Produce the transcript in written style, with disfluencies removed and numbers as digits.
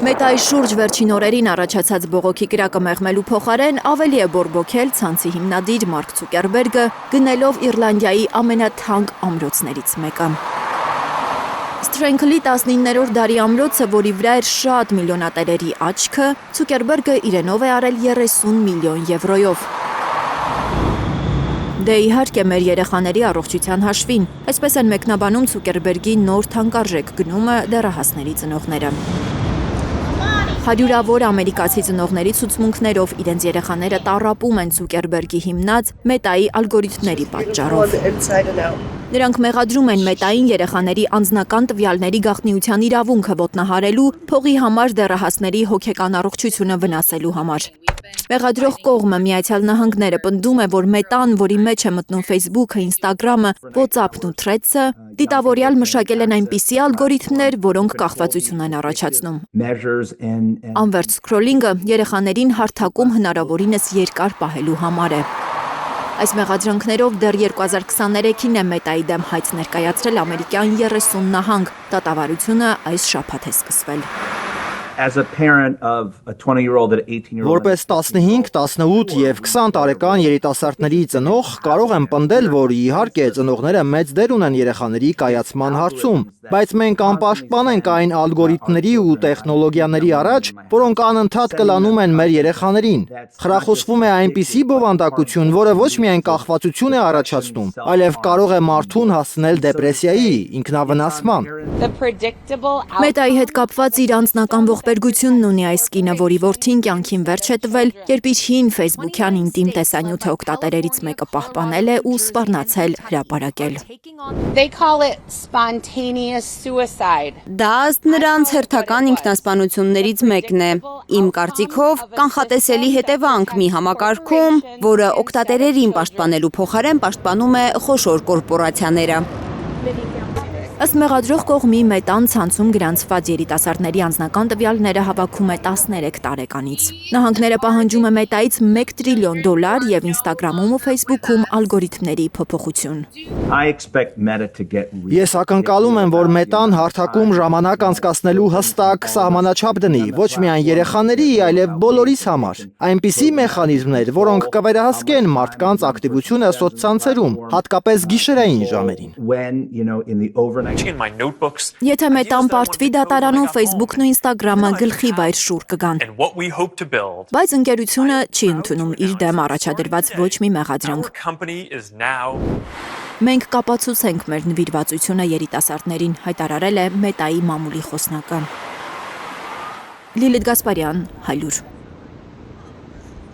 Մետայի շուրջ վերջին օրերին առաջացած բողոքի կրակը մեղմելու փոխարեն ավելի է բորբոքել ցանցի հիմնադիր Մարկ Ցուկերբերգը, գնելով Իռլանդիայի ամենաթանկ ամրոցներից մեկը։ Սթրենգլի 19-րդ դարի ամրոցը, որի վրա էր շատ միլիոնատերերի աչքը, Ցուկերբերգը իրենով է արել 30 միլիոն եվրոյով։ Դե իհարկե մեր երեխաների առողջության հաշվին, այսպես են մեկնաբանում Ցուկերբերգի նոր թանկարժեք գնումը դեռահասների ծնողները։ Հարյուրավոր ամերիկացի ծնողների ցուցմունքներով իրենց երեխաները տառապում են Ցուկերբերգի հիմնած Մետայի ալգորիթմների պատճառով։ Նրանք մեղադրում են Մետային երեխաների անձնական տվյալների գաղտնիության իրավունքը ոտնահարելու, փողի համար դեռահասների հոգեկան առողջությունը վնասելու համար։ Մեղադրող կողմը Միացյալ Նահանգները պնդում է, որ Մետան, որի մեջ է մտնում Facebook-ը, Instagram-ը, WhatsApp-ն ու Threads-ը, դիտավորյալ մշակել են այնպիսի ալգորիթմներ, որոնք կախվածություն են առաջացնում։ Անվերջ սքրոլինգը երեխաներին հարթակում հնարավորինս երկար պահելու համար է։ Այս մեղադրանքներով դեռ 2023-ին է Մետայի դեմ հայց ներկայացրել ամերիկյան 30 նահանգ, դատավարությունը այս շաբաթ է սկսվել։ Որպես 15, 18 և 20 տարեկան երիտասարդների ծնող կարող եմ պնդել, որ իհարկե ծնողները մեծ դեր ունեն երեխաների կայացման հարցում, բայց մենք անպաշտպան ենք այն ալգորիթմների ու տեխնոլոգիաների առաջ, որոնք անընդհատ կլանում են մեր երեխաներին։ Խրախուսվում է այնպիսի բովանդակություն, որը ոչ միայն կախվածություն է առաջացնում, այլև կարող է մարդուն հասցնել դեպրեսիայի, ինքնավնասման։ Մետայի հետ կապված իր անձնական ողբերգությունն ունի այս կինը, որի որդին կյանքին վերջ է տվել, երբ իր հին ֆեյսբուքյան ինտիմ տեսանյութը օգտատերերից մեկը պահպանել է ու սպառնացել հրապարակել։ Դա ըստ նրանց հերթական ինքնասպանություններից մեկն է։ Իմ կարծիքով կանխատեսելի հետևանք մի համակարգում, որը օգտատերերին պաշտպանելու փոխարեն պաշտպանում է խոշոր կորպորացիաները։ Ըստ մեղադրող կողմի Մետան ցանցում գրանցված երիտասարդների անձնական տվյալները հավաքում է 13 տարեկանից։ Նահանգները պահանջում է Մետայից $1 տրիլիոն և Instagram-ում ու Facebook-ում ալգորիթմների փոփոխություն։ Ես ակնկալում եմ, որ Մետան հարթակում ժամանակ անցկացնելու հստակ սահմանաչափ դնի, ոչ միայն երեխաների, այլև բոլորիս համար։ Այնպիսի մեխանիզմներ, որոնք կվերահսկեն մարդկանց ակտիվությունը սոցցանցերում, հատկապես գիշերային ժամերին։ Եթե Մետան պարտվի դատարանում, Facebook-ն ու Instagram-ը գլխի վայր շուռ կգան։ Բայց ընկերությունը չի ընդունում իր դեմ առաջադրված ոչ մի մեղադրանք։ Մենք կապացուցենք մեր նվիրվածությունը երիտասարդներին, հայտարարել է Մետայի մամուլի խոսնակը։ Լիլիթ Գասպարյան, Հայլուր։